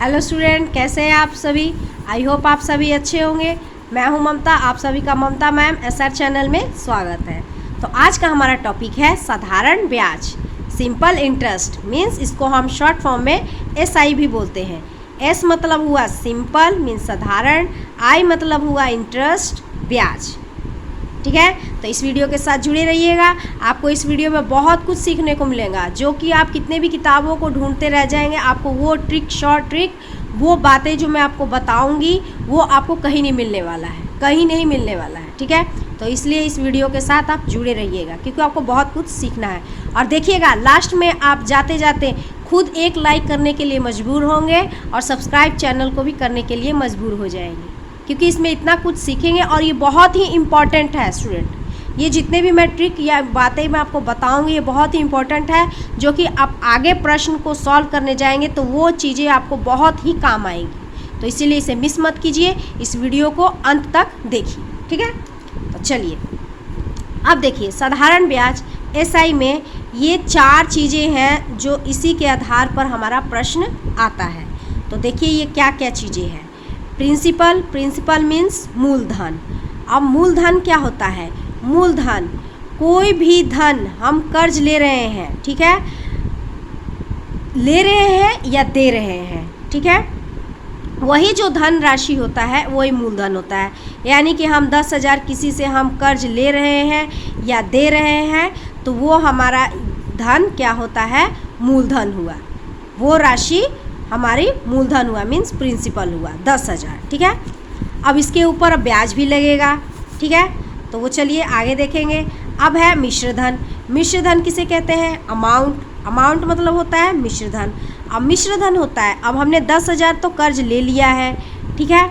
Hello student, कैसे हैं आप सभी। आई होप आप सभी अच्छे होंगे। मैं हूं ममता, आप सभी का ममता मैम एसआर चैनल में स्वागत है। तो आज का हमारा टॉपिक है साधारण ब्याज, सिंपल इंटरेस्ट। मीन्स इसको हम शॉर्ट फॉर्म में एसआई भी बोलते हैं। एस मतलब हुआ सिंपल मीन्स साधारण, आई मतलब हुआ इंटरेस्ट ब्याज। ठीक है, तो इस वीडियो के साथ जुड़े रहिएगा। आपको इस वीडियो में बहुत कुछ सीखने को मिलेगा, जो कि आप कितने भी किताबों को ढूंढते रह जाएंगे। आपको वो ट्रिक, शॉर्ट ट्रिक, वो बातें जो मैं आपको बताऊंगी वो आपको कहीं नहीं मिलने वाला है, कहीं नहीं मिलने वाला है। ठीक है, तो इसलिए इस वीडियो के साथ आप जुड़े रहिएगा, क्योंकि आपको बहुत कुछ सीखना है। और देखिएगा, लास्ट में आप जाते जाते खुद एक लाइक करने के लिए मजबूर होंगे और सब्सक्राइब चैनल को भी करने के लिए मजबूर हो जाएंगे, क्योंकि इसमें इतना कुछ सीखेंगे और ये बहुत ही इम्पॉर्टेंट है स्टूडेंट। ये जितने भी मैं ट्रिक या बातें मैं आपको बताऊंगी ये बहुत ही इम्पॉर्टेंट है, जो कि आप आगे प्रश्न को सॉल्व करने जाएंगे तो वो चीज़ें आपको बहुत ही काम आएंगी। तो इसीलिए इसे मिस मत कीजिए, इस वीडियो को अंत तक देखिए। ठीक है, तो चलिए अब देखिए साधारण ब्याज एसआई में ये 4 चीज़ें हैं जो इसी के आधार पर हमारा प्रश्न आता है। तो देखिए ये क्या क्या चीज़ें हैं। प्रिंसिपल, प्रिंसिपल मीन्स मूलधन। अब मूलधन क्या होता है? मूलधन कोई भी धन हम कर्ज ले रहे हैं, ठीक है, ले रहे हैं या दे रहे हैं, ठीक है, वही जो धन राशि होता है वही मूलधन होता है। यानी कि हम 10,000 किसी से हम कर्ज ले रहे हैं या दे रहे हैं तो वो हमारा धन क्या होता है? मूलधन हुआ। वो राशि हमारी मूलधन हुआ, मीन्स प्रिंसिपल हुआ 10,000। ठीक है, अब इसके ऊपर ब्याज भी लगेगा। ठीक है, तो वो चलिए आगे देखेंगे। अब है मिश्र धन। मिश्र धन किसे कहते हैं? अमाउंट। अमाउंट मतलब होता है मिश्र धन। अब मिश्र धन होता है, अब हमने 10,000 तो कर्ज ले लिया है, ठीक है,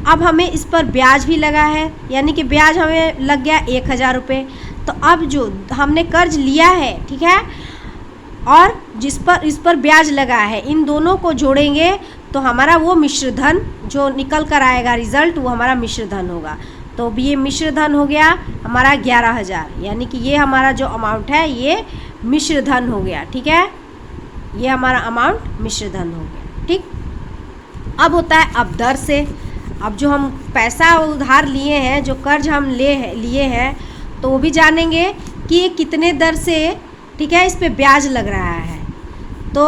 अब हमें इस पर ब्याज भी लगा है, यानी कि ब्याज हमें लग गया 1,000 रुपये। तो अब जो हमने कर्ज लिया है, ठीक है, और इस पर ब्याज लगा है, इन दोनों को जोड़ेंगे तो हमारा वो मिश्र धन जो निकल कर आएगा रिजल्ट, वो हमारा मिश्र धन होगा। तो ये मिश्र धन हो गया हमारा 11,000, यानी कि ये हमारा जो अमाउंट है ये मिश्र धन हो गया। ठीक है, ये हमारा अमाउंट मिश्र धन हो गया। ठीक, अब होता है अब दर से। अब जो हम पैसा उधार लिए हैं, जो कर्ज हम लिए हैं, तो वो भी जानेंगे कि ये कितने दर से, ठीक है, इस पे ब्याज लग रहा है। तो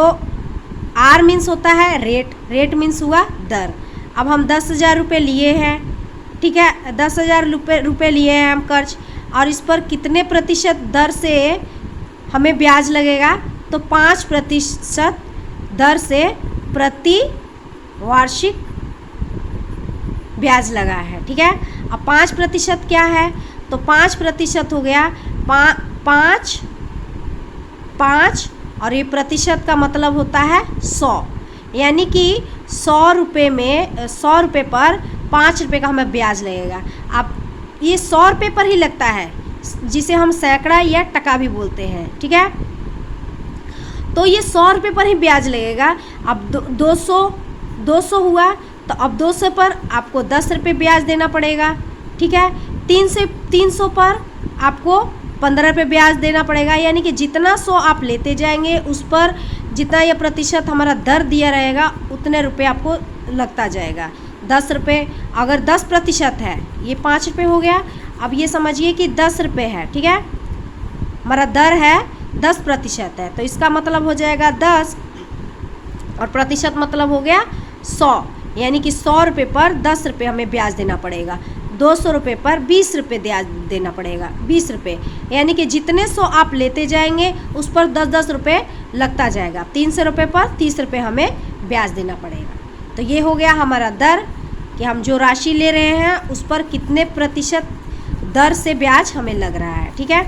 आर मीन्स होता है रेट, रेट मीन्स हुआ दर। अब हम 10,000 रुपये लिए हैं, ठीक है, 10,000 रुपये लिए हैं हम कर्ज, और इस पर कितने प्रतिशत दर से हमें ब्याज लगेगा? तो 5% दर से प्रति वार्षिक ब्याज लगा है। ठीक है, अब 5% क्या है? तो 5% हो गया 5 और ये प्रतिशत का मतलब होता है 100, यानी कि 100 रुपये में 100 रुपये पर 5 रुपये का हमें ब्याज लगेगा। अब ये 100 रुपये पर ही लगता है, जिसे हम सैकड़ा या टका भी बोलते हैं। ठीक है, तो ये 100 रुपये पर ही ब्याज लगेगा। अब 200 हुआ, तो अब 200 पर आपको 10 रुपये ब्याज देना पड़ेगा। ठीक है, 300 पर आपको 15 रुपये ब्याज देना पड़ेगा, यानी कि जितना 100 आप लेते जाएंगे उस पर जितना यह प्रतिशत हमारा दर दिया रहेगा उतने रुपये आपको लगता जाएगा। 10 रुपये, अगर 10% है, ये 5 रुपये हो गया। अब ये समझिए कि 10 रुपये है, ठीक है, हमारा दर है 10% है, तो इसका मतलब हो जाएगा 10 और प्रतिशत मतलब हो गया 100, यानी कि 100 रुपये पर 10 रुपये हमें ब्याज देना पड़ेगा। 200 रुपये पर 20 रुपये ब्याज देना पड़ेगा, 20 रुपये, यानी कि जितने 100 आप लेते जाएंगे उस पर 10-10 रुपये लगता जाएगा। 300 रुपये पर 30 रुपये हमें ब्याज देना पड़ेगा। तो ये हो गया हमारा दर, कि हम जो राशि ले रहे हैं उस पर कितने प्रतिशत दर से ब्याज हमें लग रहा है। ठीक है,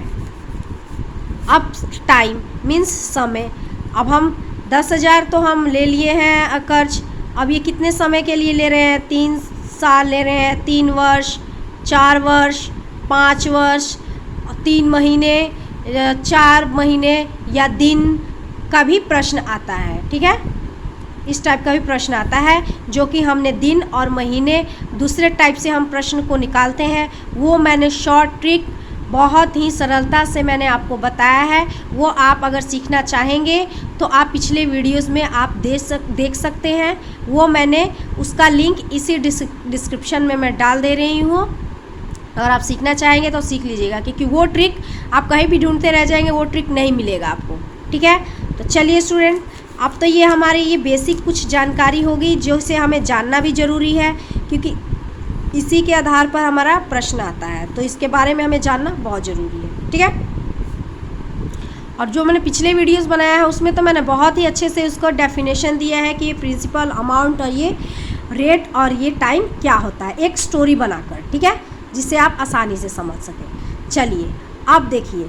अब टाइम मीन्स समय। अब हम 10,000 तो हम ले लिए हैं कर्ज, अब ये कितने समय के लिए ले रहे हैं? 3 साल ले रहे हैं, 3 वर्ष, 4 वर्ष, 5 वर्ष, 3 महीने, 4 महीने या दिन का भी प्रश्न आता है। ठीक है, इस टाइप का भी प्रश्न आता है, जो कि हमने दिन और महीने दूसरे टाइप से हम प्रश्न को निकालते हैं। वो मैंने शॉर्ट ट्रिक बहुत ही सरलता से मैंने आपको बताया है। वो आप अगर सीखना चाहेंगे तो आप पिछले वीडियोस में आप देख सकते हैं। वो मैंने उसका लिंक इसी डिस्क्रिप्शन में मैं डाल दे रही हूँ। अगर आप सीखना चाहेंगे तो सीख लीजिएगा, क्योंकि वो ट्रिक आप कहीं भी ढूंढते रह जाएंगे, वो ट्रिक नहीं मिलेगा आपको। ठीक है, तो चलिए स्टूडेंट, अब तो ये हमारी ये बेसिक कुछ जानकारी होगी जो से हमें जानना भी ज़रूरी है, क्योंकि इसी के आधार पर हमारा प्रश्न आता है। तो इसके बारे में हमें जानना बहुत ज़रूरी है। ठीक है, और जो मैंने पिछले वीडियोस बनाया है उसमें तो मैंने बहुत ही अच्छे से उसको डेफिनेशन दिया है कि ये प्रिंसिपल, अमाउंट और ये रेट और ये टाइम क्या होता है, एक स्टोरी बनाकर। ठीक है, जिसे आप आसानी से समझ सकें। चलिए अब देखिए,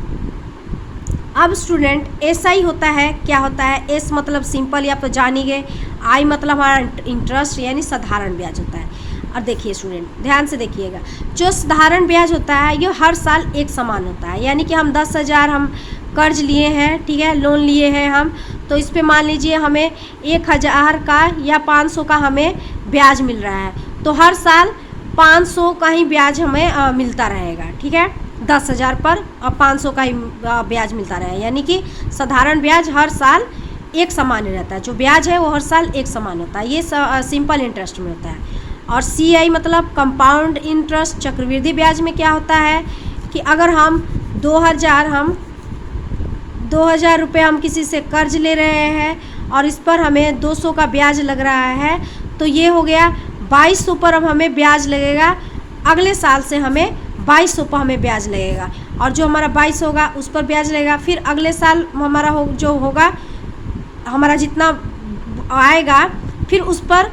अब स्टूडेंट एसआई होता है, क्या होता है? एस मतलब सिंपल, या आप तो जान ही गए। आई मतलब हमारा इंटरेस्ट यानी साधारण ब्याज होता है। और देखिए स्टूडेंट, ध्यान से देखिएगा, जो साधारण ब्याज होता है ये हर साल एक समान होता है। यानी कि हम 10,000 हम कर्ज लिए हैं, ठीक है, लोन लिए हैं हम, तो इस पे मान लीजिए हमें 1,000 का या 500 का हमें ब्याज मिल रहा है, तो हर साल 500 का ही ब्याज हमें मिलता रहेगा। ठीक है, 10,000 पर 500 का ही ब्याज मिलता रहेगा। यानी कि साधारण ब्याज हर साल एक समान रहता है, जो ब्याज है वो हर साल एक समान होता है। ये सिंपल इंटरेस्ट में होता है। और CI मतलब कंपाउंड इंटरेस्ट, चक्रवृद्धि ब्याज में क्या होता है कि अगर हम 2,000 रुपये हम किसी से कर्ज ले रहे हैं और इस पर हमें 200 का ब्याज लग रहा है, तो ये हो गया 2,200 पर अब हमें ब्याज लगेगा। अगले साल से हमें 2,200 पर हमें ब्याज लगेगा, और जो हमारा 22 होगा उस पर ब्याज लगेगा। फिर अगले साल हमारा जो होगा, हमारा जितना आएगा फिर उस पर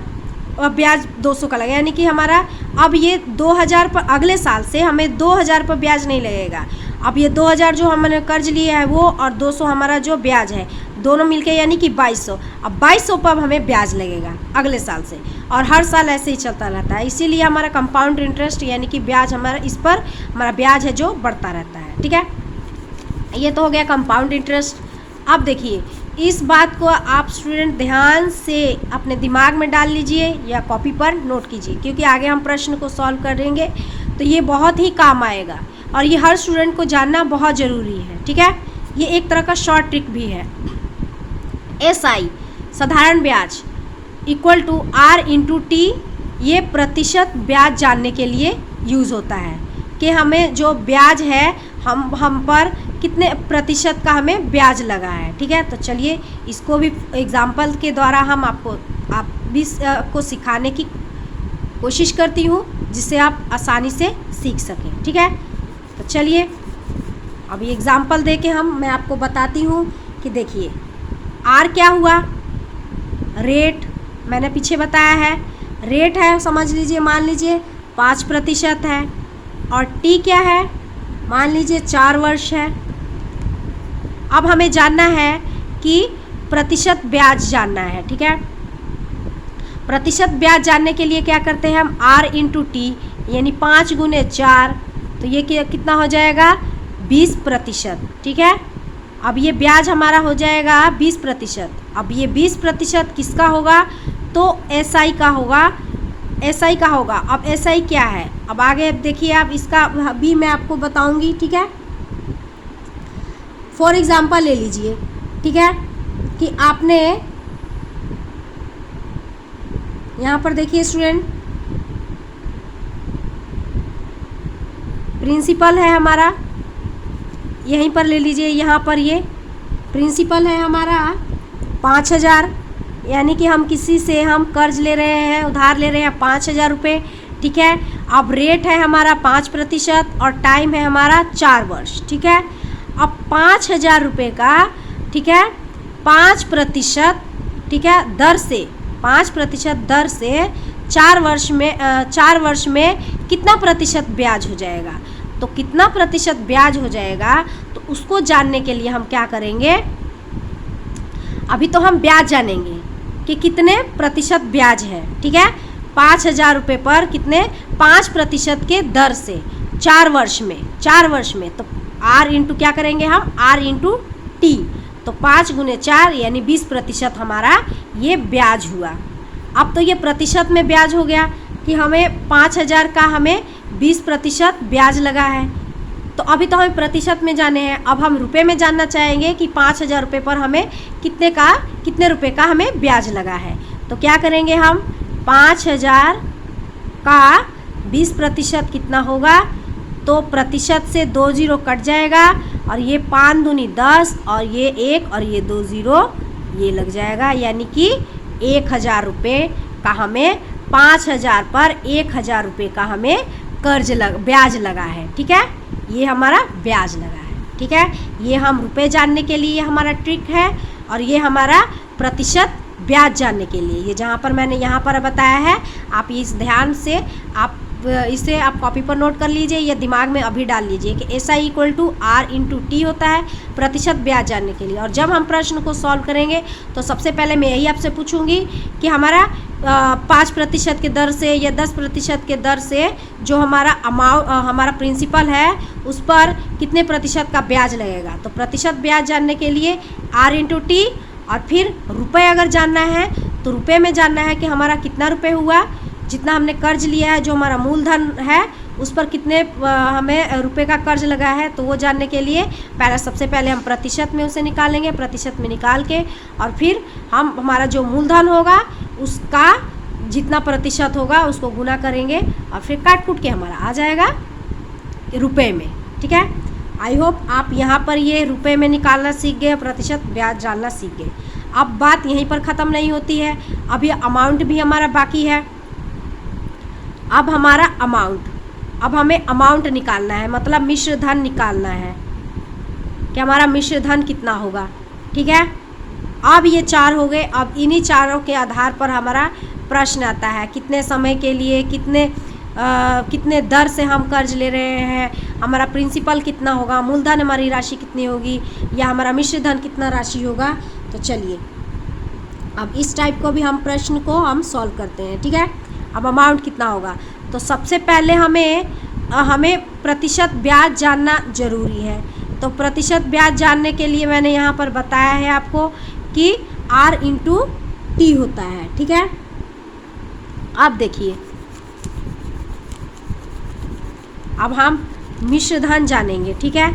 ब्याज 200 का लगेगा। यानी कि हमारा अब ये 2,000 पर, अगले साल से हमें 2,000 पर ब्याज नहीं लगेगा। अब ये 2,000 जो हमने कर्ज लिया है वो, और 200 हमारा जो ब्याज है, दोनों मिलके यानी कि 2,200। अब 2,200 पर हमें ब्याज लगेगा अगले साल से, और हर साल ऐसे ही चलता रहता है। इसीलिए हमारा कंपाउंड इंटरेस्ट यानी कि ब्याज हमारा, इस पर हमारा ब्याज है जो बढ़ता रहता है। ठीक है, ये तो हो गया कंपाउंड इंटरेस्ट। अब देखिए, इस बात को आप स्टूडेंट ध्यान से अपने दिमाग में डाल लीजिए या कॉपी पर नोट कीजिए, क्योंकि आगे हम प्रश्न को सॉल्व करेंगे तो ये बहुत ही काम आएगा, और ये हर स्टूडेंट को जानना बहुत ज़रूरी है। ठीक है, ये एक तरह का शॉर्ट ट्रिक भी है। SI साधारण ब्याज इक्वल टू R/T, ये प्रतिशत ब्याज जानने के लिए यूज़ होता है कि हमें जो ब्याज है हम पर कितने प्रतिशत का हमें ब्याज लगा है। ठीक है, तो चलिए इसको भी एग्जाम्पल के द्वारा हम आप भी को सिखाने की कोशिश करती हूँ, जिससे आप आसानी से सीख सकें। ठीक है, तो चलिए अभी एग्जाम्पल दे के मैं आपको बताती हूँ कि देखिए R क्या हुआ, रेट मैंने पीछे बताया है, रेट है समझ लीजिए, मान लीजिए 5% है, और T क्या है, मान लीजिए 4 वर्ष है। अब हमें जानना है कि प्रतिशत ब्याज जानना है। ठीक है, प्रतिशत ब्याज जानने के लिए क्या करते हैं हम, R/T यानी 5 गुने 4, तो ये कितना हो जाएगा, 20%। ठीक है, अब ये ब्याज हमारा हो जाएगा 20%। अब ये 20% किसका होगा, तो SI का होगा, SI का होगा। अब SI क्या है, अब आगे देखिए आप, इसका भी मैं आपको बताऊंगी। ठीक है, फॉर एग्जाम्पल ले लीजिए, ठीक है, कि आपने यहाँ पर देखिए स्टूडेंट, प्रिंसिपल है हमारा, यहीं पर ले लीजिए, यहाँ पर ये प्रिंसिपल है हमारा 5,000, यानी कि हम किसी से हम कर्ज ले रहे हैं, उधार ले रहे हैं 5,000 रुपये। ठीक है, अब रेट है हमारा 5% और टाइम है हमारा 4 वर्ष। ठीक है, अब 5,000 रुपये का, ठीक है, 5%, ठीक है, दर से 5% दर से 4 वर्ष में कितना प्रतिशत ब्याज हो जाएगा। तो कितना प्रतिशत ब्याज हो जाएगा, तो उसको जानने के लिए हम क्या करेंगे, अभी तो हम ब्याज जानेंगे कि कितने प्रतिशत ब्याज है। ठीक है, 5,000 रुपये पर कितने, 5% के दर से 4 वर्ष में, तो R क्या करेंगे हम, R/T, तो 5 गुने 4 यानी 20% हमारा ये ब्याज हुआ। अब तो ये प्रतिशत में ब्याज हो गया कि हमें 5,000 का हमें 20% ब्याज लगा है। तो अभी तो हमें प्रतिशत में जाने हैं, अब हम रुपए में जानना चाहेंगे कि 5,000 रुपये पर हमें कितने रुपए का हमें ब्याज लगा है। तो क्या करेंगे हम, 5,000 का 20% कितना होगा, तो प्रतिशत से 2 जीरो कट जाएगा और ये 5 दूनी 10 और ये 1 और ये 2 जीरो ये लग जाएगा, यानी कि 1,000 रुपये का हमें 5,000 पर 1,000 रुपये का हमें ब्याज लगा है। ठीक है, ये हमारा ब्याज लगा है। ठीक है, ये हम रुपए जानने के लिए हमारा ट्रिक है और ये हमारा प्रतिशत ब्याज जानने के लिए, ये जहाँ पर मैंने यहाँ पर बताया है, आप इस ध्यान से इसे आप कॉपी पर नोट कर लीजिए या दिमाग में अभी डाल लीजिए कि SI equal to R into T होता है प्रतिशत ब्याज जानने के लिए। और जब हम प्रश्न को सॉल्व करेंगे तो सबसे पहले मैं यही आपसे पूछूंगी कि हमारा 5% के दर से या 10% के दर से जो हमारा प्रिंसिपल है उस पर कितने प्रतिशत का ब्याज लगेगा। तो प्रतिशत ब्याज जानने के लिए R इंटू टी, और फिर रुपए अगर जानना है तो रुपए में जानना है कि हमारा कितना रुपए हुआ, जितना हमने कर्ज लिया है, जो हमारा मूलधन है उस पर कितने हमें रुपए का कर्ज लगा है, तो वो जानने के लिए सबसे पहले हम प्रतिशत में उसे निकालेंगे, प्रतिशत में निकाल के और फिर हम हमारा जो मूलधन होगा उसका जितना प्रतिशत होगा उसको गुना करेंगे और फिर काट कूट के हमारा आ जाएगा रुपए में। ठीक है, आई होप आप यहाँ पर ये रुपए में निकालना सीख गए, प्रतिशत ब्याज जानना सीख गए। अब बात यहीं पर ख़त्म नहीं होती है, अब ये अमाउंट भी हमारा बाकी है। अब हमारा अब हमें अमाउंट निकालना है, मतलब मिश्र धन निकालना है कि हमारा मिश्र धन कितना होगा। ठीक है, अब ये 4 हो गए। अब इन्हीं चारों के आधार पर हमारा प्रश्न आता है कितने समय के लिए कितने दर से हम कर्ज ले रहे हैं, हमारा प्रिंसिपल कितना होगा, मूलधन हमारी राशि कितनी होगी, या हमारा मिश्र धन कितना राशि होगा। तो चलिए अब इस टाइप को भी हम प्रश्न को हम सॉल्व करते हैं। ठीक है, अब अमाउंट कितना होगा, तो सबसे पहले हमें प्रतिशत ब्याज जानना ज़रूरी है। तो प्रतिशत ब्याज जानने के लिए मैंने यहाँ पर बताया है आपको कि R इंटू टी होता है। ठीक है, अब देखिए, अब हम मिश्र धन जानेंगे। ठीक है,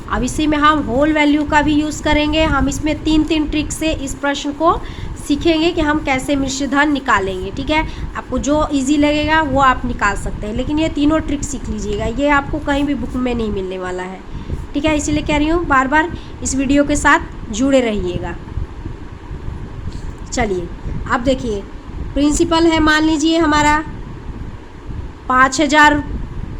अब इसी में हम होल वैल्यू का भी यूज़ करेंगे। हम इसमें 3 ट्रिक से इस प्रश्न को सीखेंगे कि हम कैसे मिश्र धन निकालेंगे। ठीक है, आपको जो इजी लगेगा वो आप निकाल सकते हैं, लेकिन ये तीनों ट्रिक सीख लीजिएगा, ये आपको कहीं भी बुक में नहीं मिलने वाला है। ठीक है, इसीलिए कह रही हूँ बार बार इस वीडियो के साथ जुड़े रहिएगा। चलिए अब देखिए, प्रिंसिपल है मान लीजिए हमारा 5,000।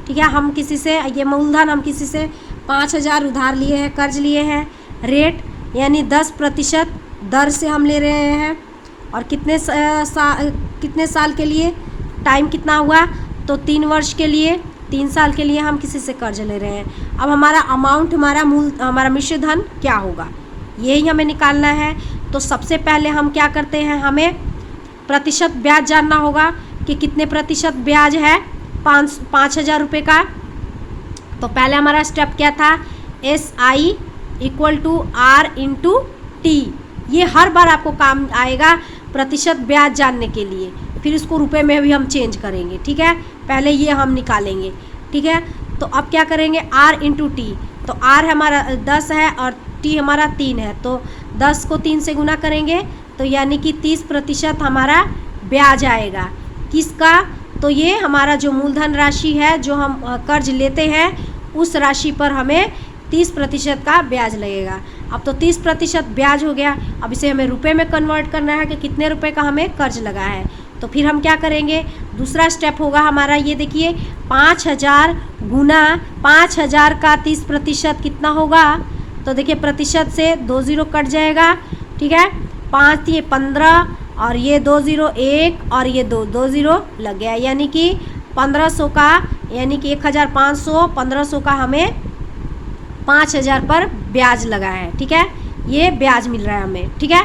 ठीक है, हम किसी से ये मूलधन हम किसी से 5,000 उधार लिए हैं, कर्ज लिए हैं। रेट यानी 10% दर से हम ले रहे हैं और कितने साल के लिए, टाइम कितना हुआ, तो 3 वर्ष के लिए, 3 साल के लिए हम किसी से कर्ज ले रहे हैं। अब हमारा अमाउंट हमारा मिश्र धन क्या होगा, यही हमें निकालना है। तो सबसे पहले हम क्या करते हैं, हमें प्रतिशत ब्याज जानना होगा कि कितने प्रतिशत ब्याज है 5,000 रुपये का। तो पहले हमारा स्टेप क्या था, SI equal to R into T. ये हर बार आपको काम आएगा प्रतिशत ब्याज जानने के लिए, फिर इसको रुपए में भी हम चेंज करेंगे। ठीक है, पहले ये हम निकालेंगे। ठीक है, तो अब क्या करेंगे, R इंटू टी। तो R हमारा 10 है और T हमारा 3 है, तो 10 को 3 से गुना करेंगे तो यानी कि 30% हमारा ब्याज आएगा। किसका, तो ये हमारा जो मूलधन राशि है जो हम कर्ज लेते हैं उस राशि पर हमें 30% का ब्याज लगेगा। अब तो 30% ब्याज हो गया, अब इसे हमें रुपए में कन्वर्ट करना है कि कितने रुपए का हमें कर्ज लगा है। तो फिर हम क्या करेंगे, दूसरा स्टेप होगा हमारा, ये देखिए 5,000 गुना 5,000 का 30% कितना होगा। तो देखिए प्रतिशत से 2 जीरो कट जाएगा। ठीक है, 5 ये 15 और ये 2 जीरो 1 और ये 2 जीरो लग गया, यानी कि 1500 का, यानी कि 1,500 1500 का हमें 5,000 पर ब्याज लगा है। ठीक है, ये ब्याज मिल रहा है हमें। ठीक है,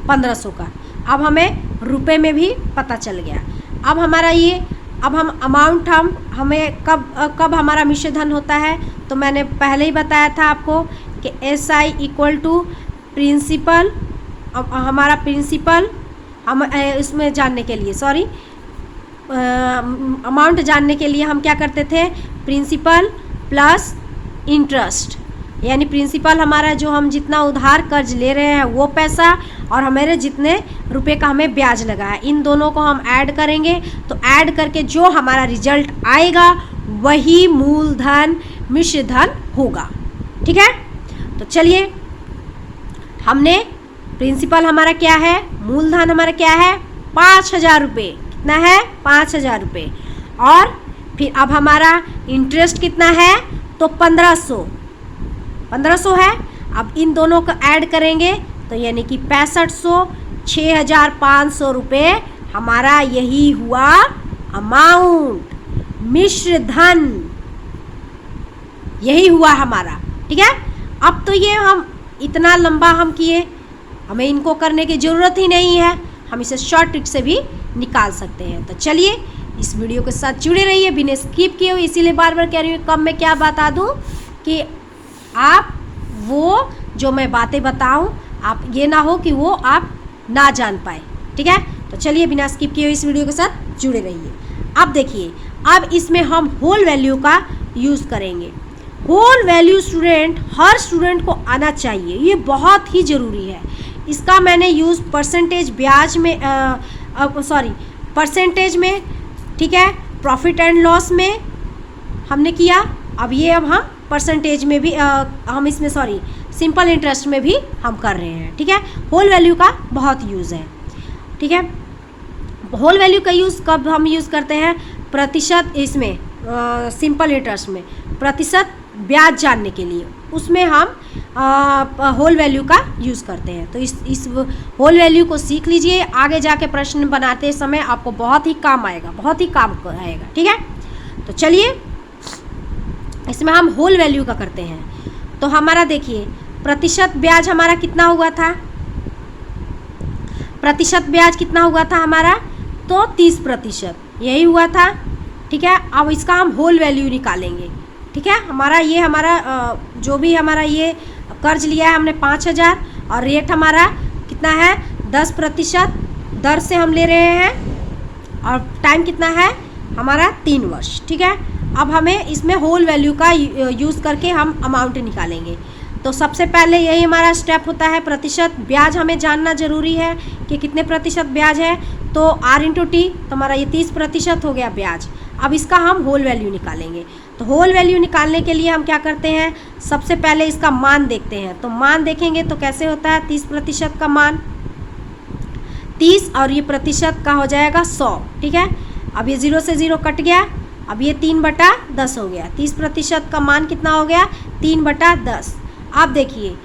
1500 का। अब हमें रुपए में भी पता चल गया। अब हमारा ये, अब हम अमाउंट हमें कब हमारा मिश्र धन होता है, तो मैंने पहले ही बताया था आपको कि SI इक्वल टू प्रिंसिपल। हमारा प्रिंसिपल हम इसमें जानने के लिए, अमाउंट जानने के लिए हम क्या करते थे, प्रिंसिपल प्लस इंटरेस्ट, यानी प्रिंसिपल हमारा जो हम जितना उधार कर्ज ले रहे हैं वो पैसा और हमारे जितने रुपए का हमें ब्याज लगा है, इन दोनों को हम ऐड करेंगे। तो ऐड करके जो हमारा रिजल्ट आएगा वही मूलधन मिश्र धन होगा। ठीक है, तो चलिए, हमने प्रिंसिपल हमारा क्या है, मूलधन हमारा क्या है 5,000 रुपये। कितना है 5,000 रुपये। और फिर अब हमारा इंटरेस्ट कितना है तो 1500 है। अब इन दोनों को ऐड करेंगे तो यानी कि 6500, 6,500 रुपये हमारा यही हुआ अमाउंट, मिश्र धन यही हुआ हमारा। ठीक है, अब तो ये हम इतना लंबा हम किए, हमें इनको करने की ज़रूरत ही नहीं है, हम इसे शॉर्ट ट्रिक से भी निकाल सकते हैं। तो चलिए इस वीडियो के साथ जुड़े रहिए बिना स्किप किए हुए। इसीलिए बार बार कह रही हूँ कब मैं क्या बता दूँ कि आप वो जो मैं बातें बताऊँ आप ये ना हो कि वो आप ना जान पाए। ठीक है, तो चलिए बिना स्किप किए हुए इस वीडियो के साथ जुड़े रहिए। अब देखिए, अब इसमें हम होल वैल्यू का यूज़ करेंगे। होल वैल्यू स्टूडेंट, हर स्टूडेंट को आना चाहिए, ये बहुत ही ज़रूरी है। इसका मैंने यूज़ परसेंटेज ब्याज में परसेंटेज में, ठीक है, प्रॉफिट एंड लॉस में हमने किया। अब हम परसेंटेज में भी हम इसमें सिंपल इंटरेस्ट में भी हम कर रहे हैं। ठीक है, होल वैल्यू का बहुत यूज़ है। ठीक है, होल वैल्यू का यूज़ कब हम यूज़ करते हैं, प्रतिशत, इसमें सिंपल इंटरेस्ट में प्रतिशत ब्याज जानने के लिए, उसमें हम होल वैल्यू का यूज़ करते हैं। तो इस होल वैल्यू को सीख लीजिए, आगे जाके प्रश्न बनाते समय आपको बहुत ही काम आएगा, बहुत ही काम आएगा। ठीक है, तो चलिए इसमें हम होल वैल्यू का करते हैं। तो हमारा देखिए प्रतिशत ब्याज हमारा कितना हुआ था, प्रतिशत ब्याज कितना हुआ था हमारा तो 30% यही हुआ था। ठीक है, अब इसका हम होल वैल्यू निकालेंगे। ठीक है, हमारा जो भी हमारा ये कर्ज लिया है हमने 5,000 और रेट हमारा कितना है 10% दर से हम ले रहे हैं और टाइम कितना है हमारा 3 वर्ष। ठीक है, अब हमें इसमें होल वैल्यू का यूज़ करके हम अमाउंट निकालेंगे। तो सबसे पहले यही हमारा स्टेप होता है, प्रतिशत ब्याज हमें जानना ज़रूरी है कि कितने प्रतिशत ब्याज है। तो R × T, तो हमारा ये 30% हो गया ब्याज। अब इसका हम होल वैल्यू निकालेंगे। तो होल वैल्यू निकालने के लिए हम क्या करते हैं, सबसे पहले इसका मान देखते हैं। तो मान देखेंगे तो कैसे होता है, 30% का मान 30 और ये प्रतिशत का हो जाएगा 100। ठीक है, अब ये 0 से 0 कट गया, अब ये 3/10 हो गया। 30% का मान कितना हो गया 3/10। आप देखिए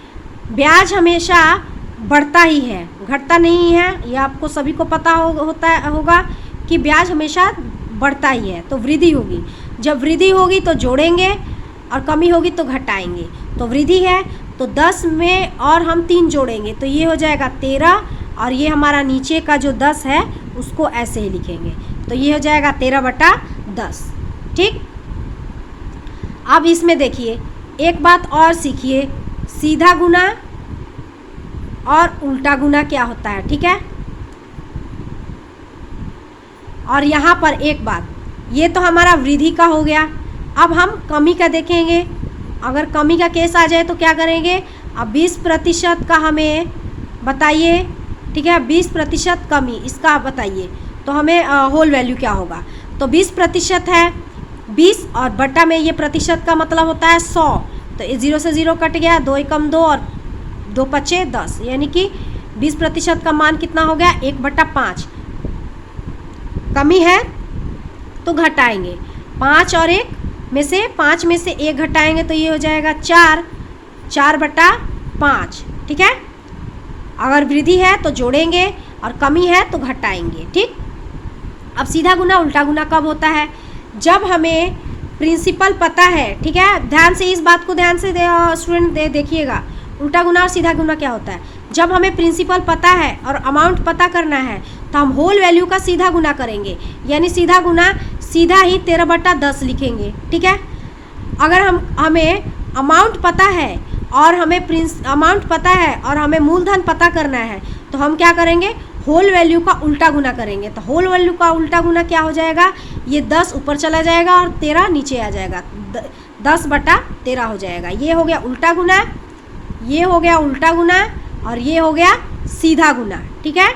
ब्याज हमेशा बढ़ता ही है, घटता नहीं है, ये आपको सभी को पता होगा कि ब्याज हमेशा बढ़ता ही है। तो वृद्धि होगी, जब वृद्धि होगी तो जोड़ेंगे और कमी होगी तो घटाएंगे। तो वृद्धि है तो 10 में और हम 3 जोड़ेंगे तो ये हो जाएगा 13 और ये हमारा नीचे का जो 10 है उसको ऐसे ही लिखेंगे तो ये हो जाएगा 13/10। ठीक, अब इसमें देखिए एक बात और सीखिए, सीधा गुना और उल्टा गुना क्या होता है। ठीक है, और यहाँ पर एक बात, ये तो हमारा वृद्धि का हो गया। अब हम कमी का देखेंगे, अगर कमी का केस आ जाए तो क्या करेंगे, अब 20% का हमें बताइए। ठीक है, 20% कमी इसका बताइए तो हमें होल वैल्यू क्या होगा। तो 20% है 20 और बटा में ये प्रतिशत का मतलब होता है 100। तो 0 से 0 कट गया, 2 एकम 2 और 2 पचे 10, यानी कि 20% का मान कितना हो गया 1/5। कमी है तो घटाएंगे, 5 और 1 में से 5 में से 1 घटाएंगे तो ये हो जाएगा 4/5। ठीक है, अगर वृद्धि है तो जोड़ेंगे और कमी है तो घटाएंगे। ठीक, अब सीधा गुना उल्टा गुना कब होता है, जब हमें प्रिंसिपल पता है। ठीक है, ध्यान से इस बात को ध्यान से स्टूडेंट देखिएगा, उल्टा गुना और सीधा गुना क्या होता है। जब हमें प्रिंसिपल पता है और अमाउंट पता करना है तो हम होल वैल्यू का सीधा गुना करेंगे, यानी सीधा गुना सीधा ही 13/10 लिखेंगे। ठीक है, अगर हमें अमाउंट पता है और हमें मूलधन पता करना है तो हम क्या करेंगे, होल वैल्यू का उल्टा गुना करेंगे। तो होल वैल्यू का उल्टा गुना क्या हो जाएगा, ये 10 ऊपर चला जाएगा और 13 नीचे आ जाएगा। 10/13 हो जाएगा। ये हो गया उल्टा गुना, ये हो गया उल्टा गुना और ये हो गया सीधा गुना। ठीक है,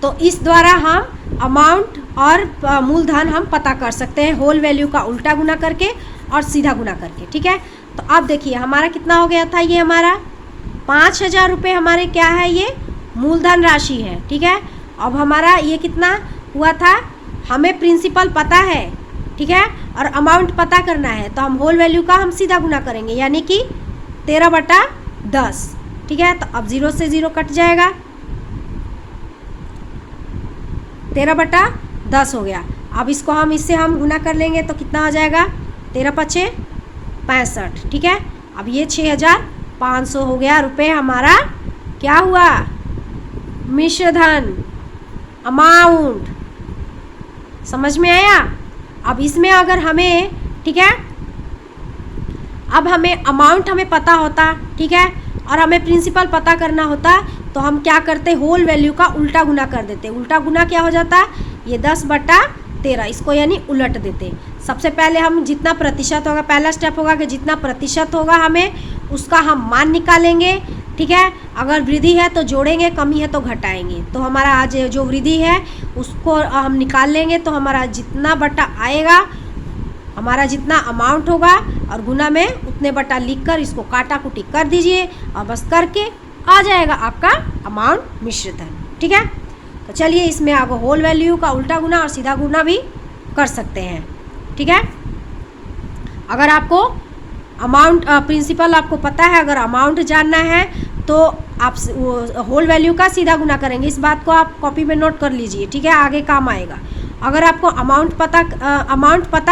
तो इस द्वारा हम अमाउंट और मूलधन हम पता कर सकते हैं, होल वैल्यू का उल्टा गुना करके और सीधा गुना करके। ठीक है, तो अब देखिए हमारा कितना हो गया था, ये हमारा 5,000 रुपये हमारे क्या है, ये मूलधन राशि है। ठीक है, अब हमारा ये कितना हुआ था, हमें प्रिंसिपल पता है, ठीक है, और अमाउंट पता करना है, तो हम होल वैल्यू का हम सीधा गुना करेंगे, यानी कि 13/10। ठीक है, तो अब 0 से 0 कट जाएगा, 13/10 हो गया। अब इसको हम इससे हम गुना कर लेंगे तो कितना हो जाएगा, 13×5 = 65। ठीक है, अब ये 6,500 हो गया रुपये हमारा क्या हुआ, मिश्र धन, अमाउंट। समझ में आया। अब इसमें अगर हमें, ठीक है, अब हमें अमाउंट हमें पता होता, ठीक है, और हमें प्रिंसिपल पता करना होता, तो हम क्या करते, होल वैल्यू का उल्टा गुना कर देते। उल्टा गुना क्या हो जाता, ये 10/13, इसको यानी उलट देते। सबसे पहले हम जितना प्रतिशत होगा, पहला स्टेप होगा कि जितना प्रतिशत होगा हमें उसका हम मान निकालेंगे। ठीक है, अगर वृद्धि है तो जोड़ेंगे, कमी है तो घटाएंगे। तो हमारा आज जो वृद्धि है उसको हम निकाल लेंगे, तो हमारा जितना बटा आएगा, हमारा जितना अमाउंट होगा और गुना में उतने बटा लिखकर इसको काटा कुटी कर दीजिए और बस करके आ जाएगा आपका अमाउंट मिश्र धन। ठीक है, तो चलिए इसमें आप होल वैल्यू का उल्टा गुना और सीधा गुना भी कर सकते हैं। ठीक है, अगर आपको अमाउंट प्रिंसिपल आपको पता है, अगर अमाउंट जानना है तो आप होल वैल्यू का सीधा गुना करेंगे। इस बात को आप कॉपी में नोट कर लीजिए। ठीक है, आगे काम आएगा। अगर आपको अमाउंट पता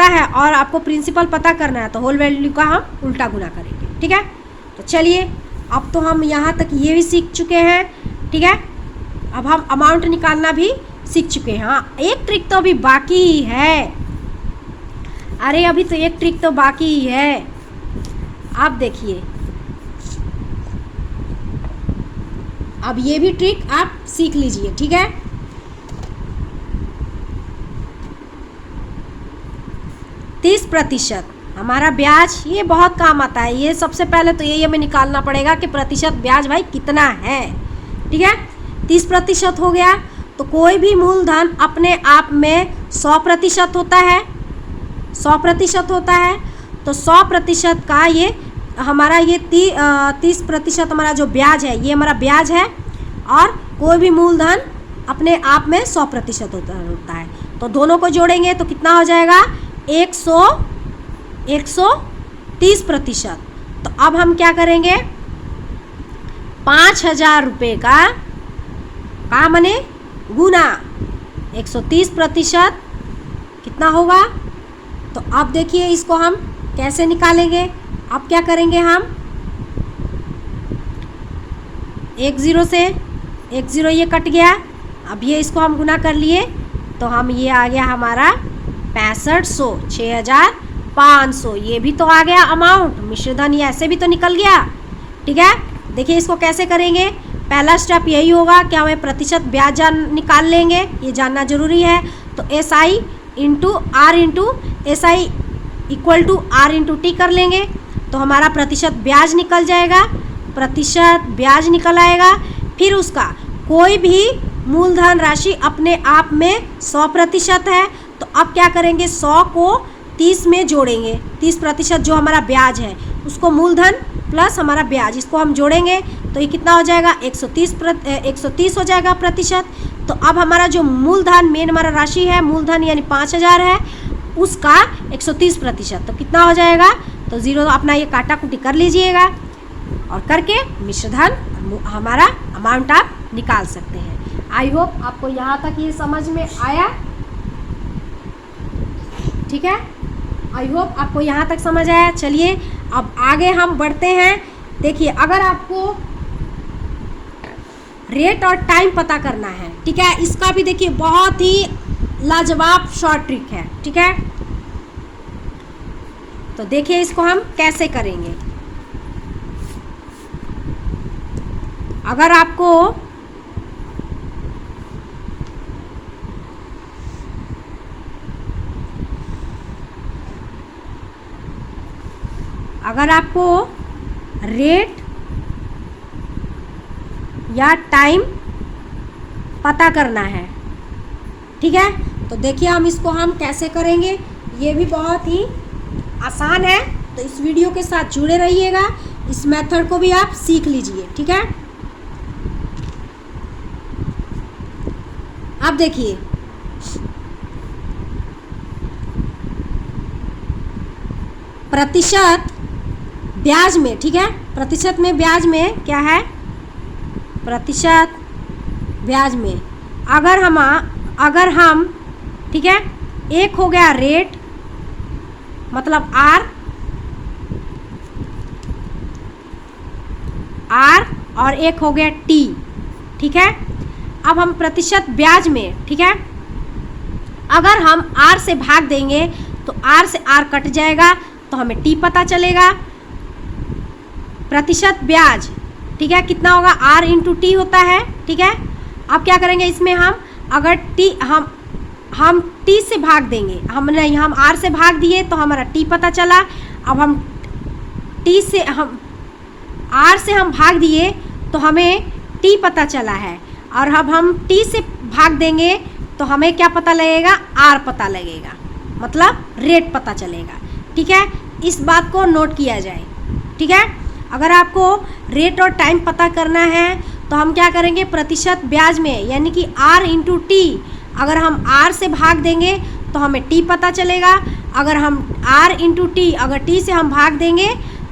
है और आपको प्रिंसिपल पता करना है तो होल वैल्यू का हम उल्टा गुना करेंगे। ठीक है, तो चलिए अब तो हम यहाँ तक ये भी सीख चुके हैं। ठीक है, अब हम अमाउंट निकालना भी सीख चुके हैं। हाँ, एक ट्रिक तो अभी बाकी ही है। अरे अभी तो एक ट्रिक तो बाकी ही है। आप देखिए, अब ये भी ट्रिक आप सीख लीजिए। ठीक है, तीस प्रतिशत हमारा ब्याज, ये बहुत काम आता है। ये सबसे पहले तो यही हमें निकालना पड़ेगा कि प्रतिशत ब्याज भाई कितना है। ठीक है, 30% हो गया। तो कोई भी मूलधन अपने आप में 100% होता है, 100% होता है। तो 100% का ये हमारा ये 30% हमारा जो ब्याज है, ये हमारा ब्याज है। और कोई भी मूलधन अपने आप में 100% होता है। तो दोनों को जोड़ेंगे तो कितना हो जाएगा, 130%। तो अब हम क्या करेंगे, 5,000 रुपये का मने गुना 130% कितना होगा। तो अब देखिए इसको हम कैसे निकालेंगे। अब क्या करेंगे, हम 1 0 से 1 0 ये कट गया। अब ये इसको हम गुना कर लिए तो हम ये आ गया हमारा 6500, 6,500। ये भी तो आ गया अमाउंट, मिश्रधन, ये ऐसे भी तो निकल गया। ठीक है, देखिए इसको कैसे करेंगे। पहला स्टेप यही होगा कि हमें प्रतिशत ब्याज निकाल लेंगे, ये जानना जरूरी है। तो SI into R into SI = R into T कर लेंगे तो हमारा प्रतिशत ब्याज निकल जाएगा, प्रतिशत ब्याज निकल आएगा। फिर उसका कोई भी मूलधन राशि अपने आप में 100% है। तो अब क्या करेंगे, 100 को 30 में जोड़ेंगे। 30% जो हमारा ब्याज है उसको मूलधन प्लस हमारा ब्याज, इसको हम जोड़ेंगे तो ये कितना हो जाएगा, 130 हो जाएगा प्रतिशत। तो अब हमारा जो मूलधन मेन हमारा राशि है, मूलधन यानी 5,000 है, उसका 130%। तो कितना हो जाएगा, तो 0 अपना ये काटा कुटी कर लीजिएगा और करके मिश्रधन हमारा अमाउंट आप निकाल सकते हैं। आई होप आपको यहाँ तक ये समझ में आया। ठीक है, आई होप आपको यहाँ तक समझ आया। चलिए अब आगे हम बढ़ते हैं। देखिए, अगर आपको रेट और टाइम पता करना है, ठीक है, इसका भी देखिए बहुत ही लाजवाब शॉर्ट ट्रिक है। ठीक है, तो देखिए इसको हम कैसे करेंगे। अगर आपको अगर आपको रेट या टाइम पता करना है, ठीक है, तो देखिए हम इसको हम कैसे करेंगे। ये भी बहुत ही आसान है, तो इस वीडियो के साथ जुड़े रहिएगा, इस मेथड को भी आप सीख लीजिए, ठीक है। अब देखिए प्रतिशत ब्याज में, ठीक है, प्रतिशत में ब्याज में क्या है, प्रतिशत ब्याज में अगर हम ठीक है, एक हो गया रेट मतलब आर और एक हो गया टी, ठीक है। अब हम प्रतिशत ब्याज में, ठीक है, अगर हम आर से भाग देंगे तो आर से आर कट जाएगा तो हमें टी पता चलेगा। प्रतिशत ब्याज, ठीक है, कितना होगा, आर इंटू टी होता है, ठीक है। अब क्या करेंगे इसमें हम, अगर टी हम टी से भाग देंगे, हम आर से भाग दिए तो हमारा टी पता चला। अब हम टी से आर से हम भाग दिए तो हमें टी पता चला है, और अब हम टी से भाग देंगे तो हमें क्या पता लगेगा, आर पता लगेगा, मतलब रेट पता चलेगा, ठीक है। इस बात को नोट किया जाए, ठीक है। अगर आपको रेट और टाइम पता करना है तो हम क्या करेंगे, प्रतिशत ब्याज में यानी कि आर इंटू टी, अगर हम आर से भाग देंगे तो हमें टी पता चलेगा। अगर हम आर इंटू टी, अगर टी से हम भाग देंगे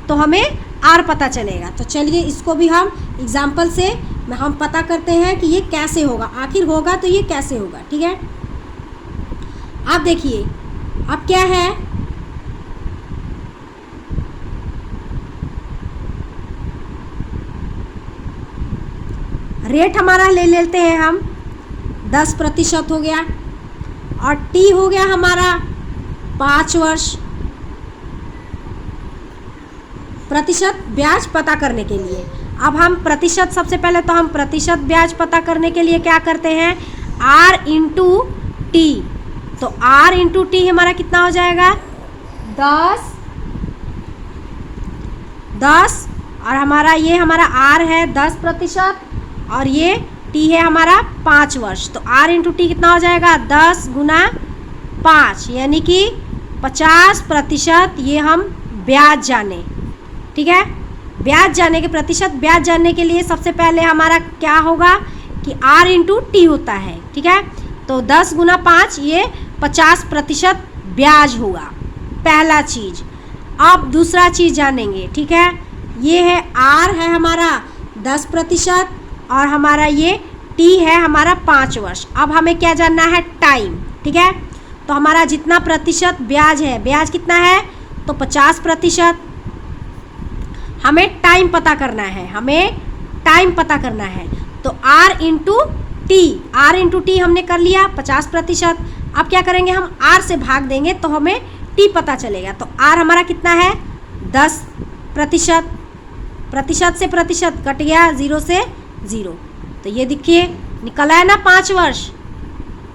तो हमें आर पता चलेगा। तो चलिए इसको भी हम एग्जाम्पल से हम पता करते हैं कि ये कैसे होगा, आखिर होगा तो ये कैसे होगा, ठीक है। आप देखिए अब क्या है, रेट हमारा ले लेते हैं हम 10% हो गया, और टी हो गया हमारा 5 वर्ष। प्रतिशत ब्याज पता करने के लिए अब हम प्रतिशत, सबसे पहले तो हम प्रतिशत ब्याज पता करने के लिए क्या करते हैं, आर इंटू टी। तो आर इंटू टी हमारा कितना हो जाएगा, 10 और हमारा आर है 10% और ये टी है हमारा 5 वर्ष। तो आर इंटू टी कितना हो जाएगा, 10 गुना 5 यानी कि 50%। ये हम ब्याज जाने, ठीक है, ब्याज जाने के प्रतिशत ब्याज जानने के लिए सबसे पहले हमारा क्या होगा कि आर इंटू टी होता है, ठीक है। तो 10 गुना 5 ये 50% ब्याज होगा, पहला चीज़। अब दूसरा चीज़ जानेंगे, ठीक है, ये है आर है हमारा 10% और हमारा ये टी है हमारा 5 वर्ष। अब हमें क्या जानना है, टाइम, ठीक है। तो हमारा जितना प्रतिशत ब्याज है, ब्याज कितना है तो 50%। हमें टाइम पता करना है, हमें टाइम पता करना है। तो आर इंटू टी हमने कर लिया 50%। अब क्या करेंगे, हम आर से भाग देंगे तो हमें टी पता चलेगा। तो आर हमारा कितना है 10%, प्रतिशत से प्रतिशत कट गया, 0 से 0। तो ये देखिए निकल आया ना 5 वर्ष,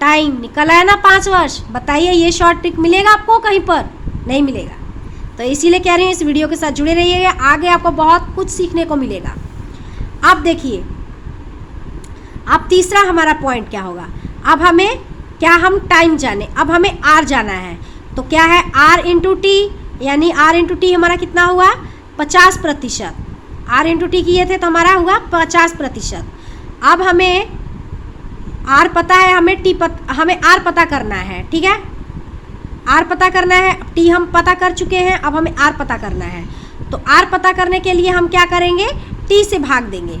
टाइम निकल आया ना 5 वर्ष। बताइए ये शॉर्ट ट्रिक मिलेगा आपको कहीं पर, नहीं मिलेगा। तो इसीलिए कह रही हूँ इस वीडियो के साथ जुड़े रहिएगा, आगे आपको बहुत कुछ सीखने को मिलेगा। अब देखिए अब तीसरा हमारा पॉइंट क्या होगा, अब हमें क्या, हम टाइम जाने, अब हमें आर जाना है। तो क्या है, आर इंटू टी, यानी आर इंटू टी हमारा कितना हुआ 50%। आर इंटू टी किए थे तो हमारा हुआ 50%। अब हमें आर पता है, हमें आर पता करना है, ठीक है, आर पता करना है। टी हम पता कर चुके हैं, अब हमें आर पता करना है। तो आर पता करने के लिए हम क्या करेंगे, टी से भाग देंगे।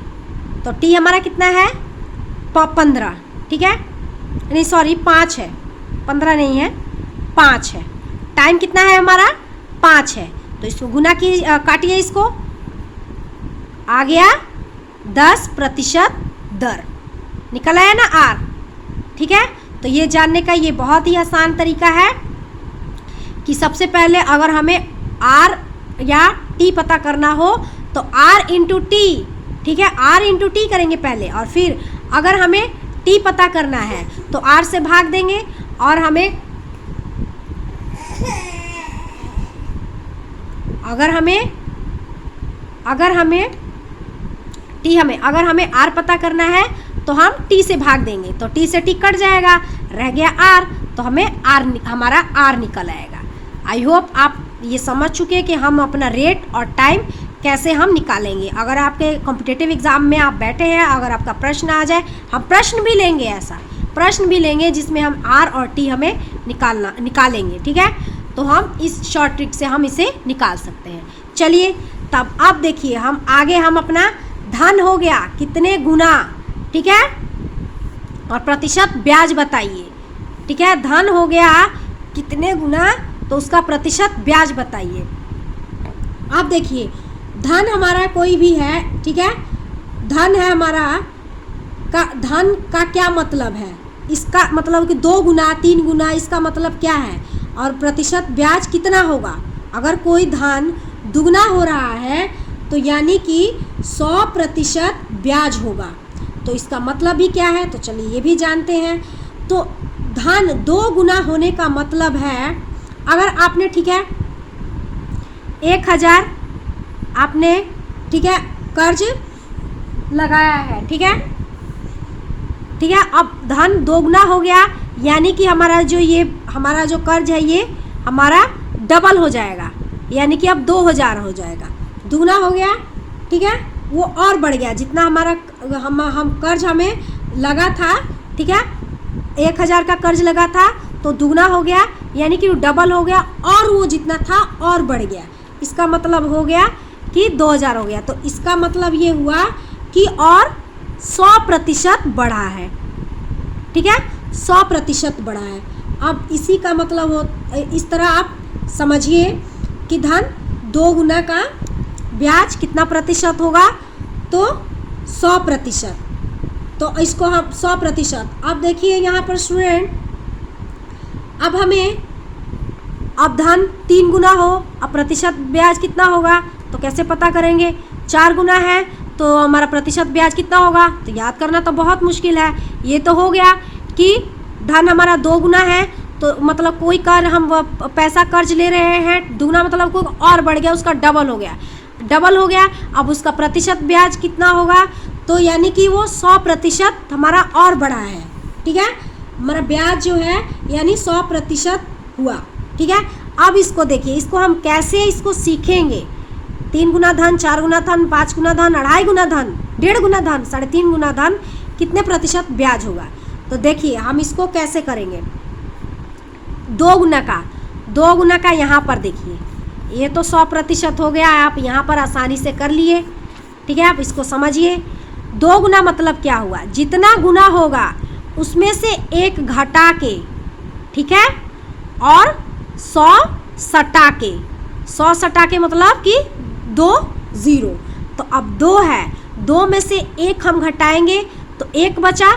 तो टी हमारा कितना है 15, ठीक है, नहीं सॉरी 5 है, 15 नहीं है 5 है। टाइम कितना है हमारा 5 है, तो इसको गुना की काटिए, इसको आ गया 10% दर, निकल आया ना आर, ठीक है। तो ये जानने का ये बहुत ही आसान तरीका है कि सबसे पहले अगर हमें आर या टी पता करना हो तो आर इंटू टी, ठीक है, आर इंटू टी करेंगे पहले, और फिर अगर हमें टी पता करना है तो आर से भाग देंगे, और अगर हमें आर पता करना है तो हम टी से भाग देंगे, तो टी से टी कट जाएगा, रह गया आर, तो हमारा आर निकल आएगा। आई होप आप ये समझ चुके हैं कि हम अपना रेट और टाइम कैसे हम निकालेंगे। अगर आपके कॉम्पिटिटिव एग्ज़ाम में आप बैठे हैं, अगर आपका प्रश्न आ जाए, हम प्रश्न भी लेंगे, ऐसा प्रश्न भी लेंगे जिसमें हम आर और टी हमें निकालेंगे। ठीक है, तो हम इस शॉर्ट ट्रिक से हम इसे निकाल सकते हैं। चलिए तब अब देखिए हम आगे, हम अपना धन हो गया कितने गुना, ठीक है, और प्रतिशत ब्याज बताइए। ठीक है, धन हो गया कितने गुना, तो उसका प्रतिशत ब्याज बताइए। अब देखिए धन हमारा कोई भी है, ठीक है, धन है हमारा धन का क्या मतलब है, इसका मतलब कि 2 गुना 3 गुना, इसका मतलब क्या है, और प्रतिशत ब्याज कितना होगा। अगर कोई धन दुगना हो रहा है तो यानी कि 100% ब्याज होगा, तो इसका मतलब भी क्या है, तो चलिए ये भी जानते हैं। तो धन 2 गुना होने का मतलब है, अगर आपने, ठीक है, 1000 आपने, ठीक है, कर्ज लगाया है, ठीक है, अब धन 2 गुना हो गया, यानी कि हमारा जो कर्ज है ये हमारा डबल हो जाएगा, यानी कि अब 2000 हो जाएगा, दुगना हो गया, ठीक है, वो और बढ़ गया, जितना हमारा हम कर्ज हमें लगा था, ठीक है, 1000 का कर्ज लगा था तो दुगना हो गया, यानी कि डबल हो गया, और वो जितना था और बढ़ गया, इसका मतलब हो गया कि 2000 हो गया। तो इसका मतलब ये हुआ कि और 100% बढ़ा है, ठीक है, 100% बढ़ा है। अब इसी का मतलब इस तरह आप समझिए कि धन 2 गुना का ब्याज कितना प्रतिशत होगा, तो 100%, तो इसको हम 100%। अब देखिए यहाँ पर स्टूडेंट, अब धन 3 गुना हो, अब प्रतिशत ब्याज कितना होगा, तो कैसे पता करेंगे, 4 गुना है तो हमारा प्रतिशत ब्याज कितना होगा, तो याद करना तो बहुत मुश्किल है। ये तो हो गया कि धन हमारा 2 गुना है, तो मतलब कोई हम पैसा कर्ज ले रहे हैं, दुगना मतलब कोई और बढ़ गया, उसका डबल हो गया, अब उसका प्रतिशत ब्याज कितना होगा, तो यानी कि वो 100% हमारा और बढ़ा है, ठीक है, हमारा ब्याज जो है यानी 100% हुआ, ठीक है। अब इसको देखिए, इसको हम कैसे इसको सीखेंगे, 3 गुना धन, 4 गुना धन, 5 गुना धन, 2.5 गुना धन, 1.5 गुना धन, 3.5 गुना धन, कितने प्रतिशत ब्याज होगा। तो देखिए हम इसको कैसे करेंगे, 2 गुना का यहाँ पर देखिए, ये तो 100% हो गया, आप यहाँ पर आसानी से कर लिए, ठीक है। आप इसको समझिए, 2 गुना मतलब क्या हुआ, जितना गुना होगा उसमें से 1 घटा के, ठीक है, और 100 सटा के मतलब कि 2 0। तो अब 2 है, 2 में से 1 हम घटाएंगे तो 1 बचा,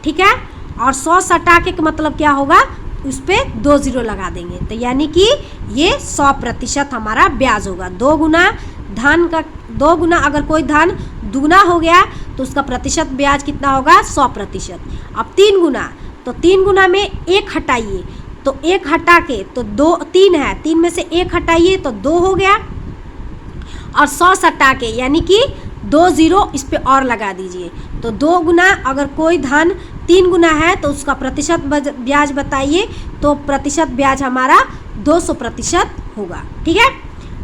ठीक है, और 100 सटा के मतलब क्या होगा, उस पर 2 0 लगा देंगे, तो यानी कि ये 100% हमारा ब्याज होगा। 2 गुना धन का, 2 गुना अगर कोई धन दुगना हो गया तो उसका प्रतिशत ब्याज कितना होगा, 100%। अब 3 गुना, तो 3 गुना में 1 हटाइए, तो 1 हटा के तो 3 है, 3 में से 1 हटाइए तो 2 हो गया, और 100 सटा के यानी कि 2 0 इस पे और लगा दीजिए। तो 2 गुना अगर कोई धन 3 गुना है तो उसका प्रतिशत ब्याज बताइए, तो प्रतिशत ब्याज हमारा 200% होगा, ठीक है।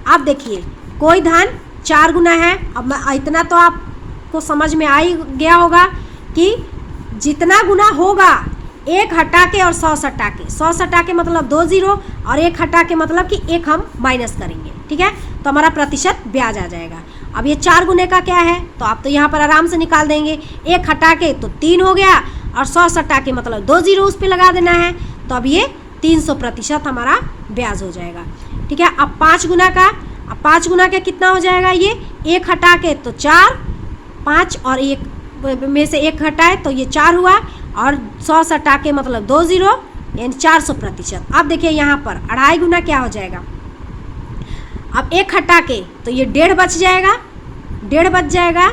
अब देखिए कोई धन 4 गुना है, अब इतना तो आपको समझ में आ ही गया होगा कि जितना गुना होगा 1 हटा के और 100 सटा के, 100 सटा के मतलब 2 0 और 1 हटा के मतलब कि 1 हम माइनस करेंगे, ठीक है, तो हमारा प्रतिशत ब्याज आ जाएगा। अब ये 4 गुने का क्या है, तो आप तो यहाँ पर आराम से निकाल देंगे, 1 हटा के तो 3 हो गया, और 100 सटा के मतलब 2 0 उस पर लगा देना है, तो अब ये 300% हमारा ब्याज हो जाएगा, ठीक है। अब 5 गुना का, अब 5 गुना का कितना हो जाएगा, ये 1 हटा के तो 4, 5 और 1 में से 1 हटाए तो ये 4 हुआ, और 100 सटा के मतलब 2 0 यानी 400%। अब देखिए यहाँ पर 2.5 गुना क्या हो जाएगा, अब 1 हटा के तो ये 1.5 बच जाएगा, 1.5 बच जाएगा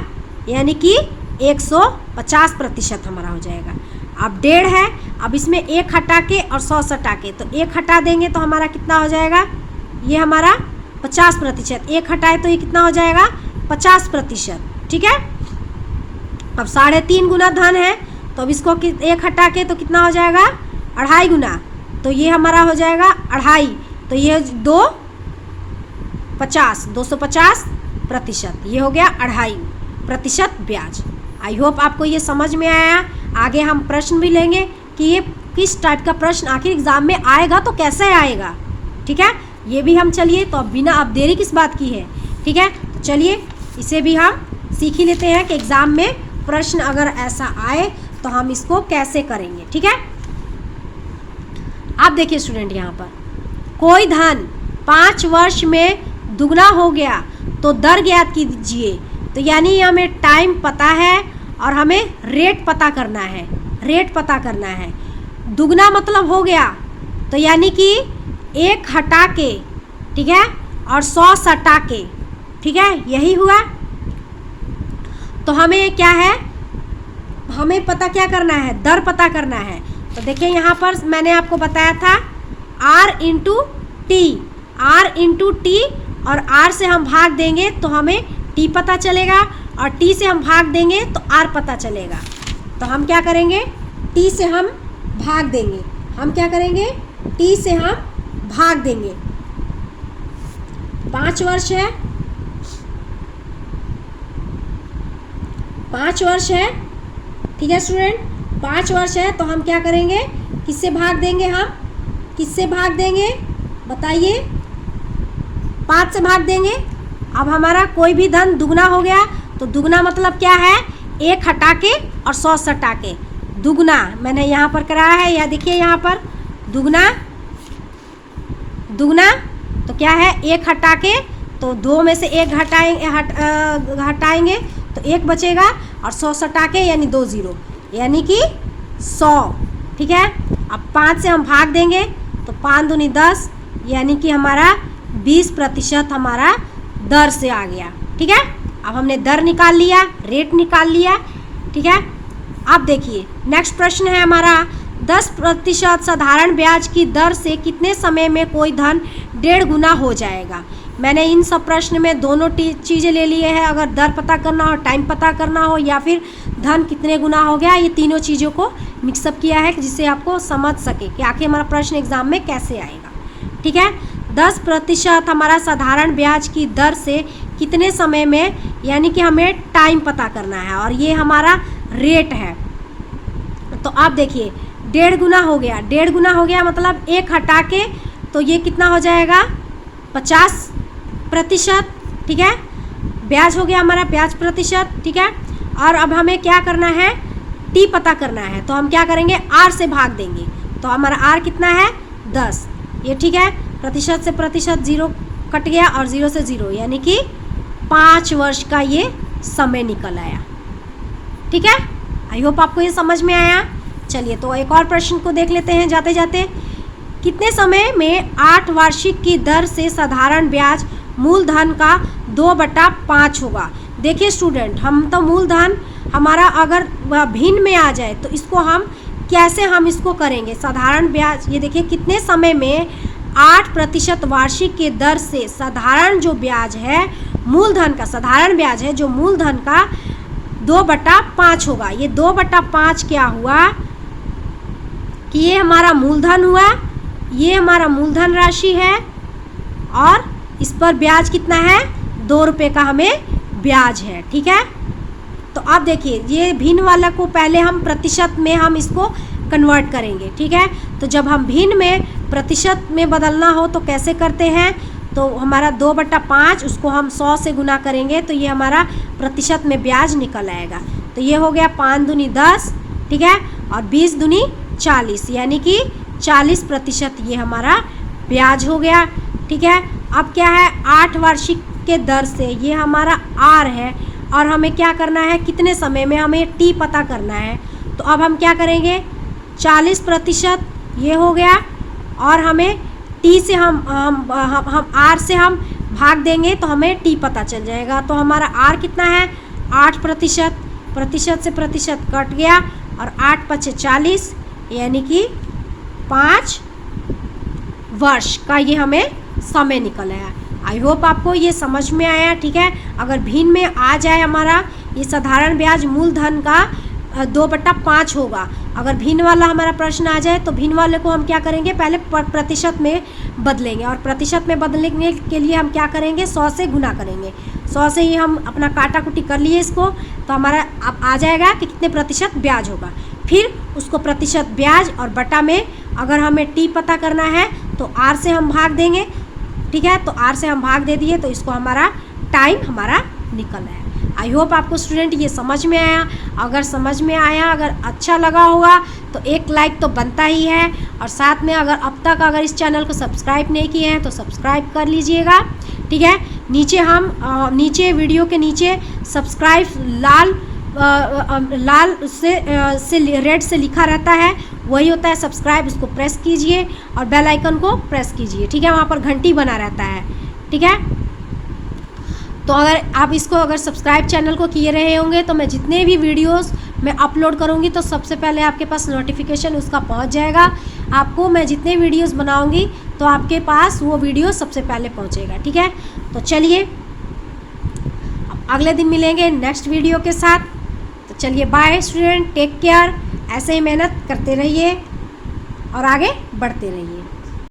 यानी कि 150% हमारा हो जाएगा। अब 1.5 है, अब इसमें 1 हटा के और 100 सटा के, तो 1 हटा देंगे तो हमारा कितना हो जाएगा, ये हमारा 50%, 1 हटाए तो ये कितना हो जाएगा 50%, ठीक है। अब 3.5 गुना धन है तो अब इसको 1 हटा के तो कितना हो जाएगा 2.5 गुना, तो ये हमारा हो जाएगा 2.5, तो ये 250%, ये हो गया 2.5% ब्याज। आई होप आपको ये समझ में आया। आगे हम प्रश्न भी लेंगे कि ये किस टाइप का प्रश्न आखिर एग्जाम में आएगा तो कैसे आएगा, ठीक है। ये भी हम चलिए तो अब बिना अब देरी किस बात की है, ठीक है। तो चलिए इसे भी हम सीख ही लेते हैं कि एग्ज़ाम में प्रश्न अगर ऐसा आए तो हम इसको कैसे करेंगे, ठीक है। आप देखिए स्टूडेंट, यहाँ पर कोई धन 5 वर्ष में दुगना हो गया तो दर ज्ञात कीजिए। तो यानी हमें टाइम पता है और हमें रेट पता करना है, रेट पता करना है। दुगना मतलब हो गया तो यानी कि 1 हटा के, ठीक है, और 100 सटा के, ठीक है, यही हुआ। तो हमें क्या है, हमें पता क्या करना है, दर पता करना है। तो देखिए यहाँ पर मैंने आपको बताया था R इंटू टी, और R से हम भाग देंगे तो हमें T पता चलेगा, और T से हम भाग देंगे तो R पता चलेगा। तो हम क्या करेंगे, T से हम भाग देंगे, हम क्या करेंगे, T से हम भाग देंगे। 5 वर्ष है, 5 वर्ष है, ठीक है स्टूडेंट, 5 वर्ष है। तो हम क्या करेंगे, किससे भाग देंगे, हम किससे भाग देंगे बताइए, 5 से भाग देंगे। अब हमारा कोई भी धन दुगना हो गया तो दुगना मतलब क्या है, 1 हटा के और 100 सटा के, दुगना मैंने यहाँ पर कराया है। या देखिए यहाँ पर दुगना, दुगना तो क्या है, 1 हटा के तो 2 में से 1 हटाएंगे तो 1 बचेगा, और 100 सटा के यानी 2 0, यानी कि 100, ठीक है। अब 5 से हम भाग देंगे तो 5 दूनी 10, यानी कि हमारा 20% हमारा दर से आ गया, ठीक है। अब हमने दर निकाल लिया, रेट निकाल लिया, ठीक है। अब देखिए नेक्स्ट प्रश्न है हमारा, 10% साधारण ब्याज की दर से कितने समय में कोई धन 1.5 गुना हो जाएगा। मैंने इन सब प्रश्न में दोनों चीज़ें ले लिए हैं, अगर दर पता करना हो, टाइम पता करना हो, या फिर धन कितने गुना हो गया, ये तीनों चीज़ों को मिक्सअप किया है जिससे आपको समझ सके कि आखिर हमारा प्रश्न एग्जाम में कैसे आएगा, ठीक है। 10% हमारा साधारण ब्याज की दर से कितने समय में, यानी कि हमें टाइम पता करना है, और ये हमारा रेट है। तो आप देखिए 1.5 गुना हो गया, 1.5 गुना हो गया मतलब 1 हटा के तो ये कितना हो जाएगा 50%, ठीक है। ब्याज हो गया हमारा 50%, ठीक है। और अब हमें क्या करना है, टी पता करना है। तो हम क्या करेंगे, R से भाग देंगे, तो हमारा R कितना है 10, ये ठीक है। प्रतिशत से प्रतिशत 0 कट गया और 0 से 0, यानी कि 5 वर्ष का ये समय निकल आया, ठीक है। आई होप आपको ये समझ में आया। चलिए तो एक और प्रश्न को देख लेते हैं जाते जाते। कितने समय में 8 वार्षिक की दर से साधारण ब्याज मूलधन का 2/5 होगा। देखिए स्टूडेंट, हम तो मूलधन हमारा अगर भिन्न में आ जाए तो इसको हम कैसे हम इसको करेंगे, साधारण ब्याज। ये देखिए कितने समय में 8% वार्षिक के दर से साधारण जो ब्याज है मूलधन का, साधारण ब्याज है जो मूलधन का 2/5 होगा। ये 2/5 क्या हुआ कि ये हमारा मूलधन हुआ, ये हमारा मूलधन राशि है, और इस पर ब्याज कितना है 2 रुपये का हमें ब्याज है, ठीक है। तो आप देखिए ये भिन्न वाला को पहले हम प्रतिशत में हम इसको कन्वर्ट करेंगे, ठीक है। तो जब हम भिन्न में प्रतिशत में बदलना हो तो कैसे करते हैं, तो हमारा 2/5 उसको हम 100 से गुना करेंगे तो ये हमारा प्रतिशत में ब्याज निकल आएगा। तो ये हो गया 5 दूनी 10, ठीक है, और 20 दूनी 40, यानी कि 40% ये हमारा ब्याज हो गया, ठीक है। अब क्या है, 8 वार्षिक के दर से ये हमारा R है, और हमें क्या करना है, कितने समय में हमें T पता करना है। तो अब हम क्या करेंगे, 40% ये हो गया, और हमें T से हम R से हम भाग देंगे तो हमें T पता चल जाएगा। तो हमारा R कितना है 8%, प्रतिशत से प्रतिशत कट गया, और 8 × 5 = 40, यानी कि 5 वर्ष का ये हमें समय निकल आया। आई होप आपको ये समझ में आया, ठीक है। अगर भिन्न में आ जाए हमारा ये साधारण ब्याज मूलधन का 2/5 होगा। अगर भिन्न वाला हमारा प्रश्न आ जाए तो भिन्न वाले को हम क्या करेंगे, पहले प्रतिशत में बदलेंगे, और प्रतिशत में बदलने के लिए हम क्या करेंगे, 100 से गुना करेंगे। 100 से ही हम अपना काटा कुटी कर लिए इसको, तो हमारा अब आ जाएगा कि कितने प्रतिशत ब्याज होगा। फिर उसको प्रतिशत ब्याज और बटा में अगर हमें टी पता करना है तो आर से हम भाग देंगे, ठीक है। तो आर से हम भाग दे दिए तो इसको हमारा टाइम हमारा निकल आया। आई होप आपको स्टूडेंट ये समझ में आया। अगर समझ में आया, अगर अच्छा लगा होगा तो एक लाइक तो बनता ही है, और साथ में अगर अब तक अगर इस चैनल को सब्सक्राइब नहीं किए हैं तो सब्सक्राइब कर लीजिएगा, ठीक है। नीचे वीडियो के नीचे सब्सक्राइब लाल से रेड से लिखा रहता है, वही होता है सब्सक्राइब। उसको प्रेस कीजिए और बेल आइकन को प्रेस कीजिए, ठीक है। वहाँ पर घंटी बना रहता है, ठीक है। तो अगर आप इसको अगर सब्सक्राइब चैनल को किए रहे होंगे तो मैं जितने भी वीडियोस मैं अपलोड करूँगी तो सबसे पहले आपके पास नोटिफिकेशन उसका पहुँच जाएगा। आपको मैं जितने वीडियोस बनाऊँगी तो आपके पास वो वीडियो सबसे पहले पहुँचेगा, ठीक है। तो चलिए अब अगले दिन मिलेंगे नेक्स्ट वीडियो के साथ। तो चलिए बाय स्टूडेंट, टेक केयर। ऐसे ही मेहनत करते रहिए और आगे बढ़ते रहिए।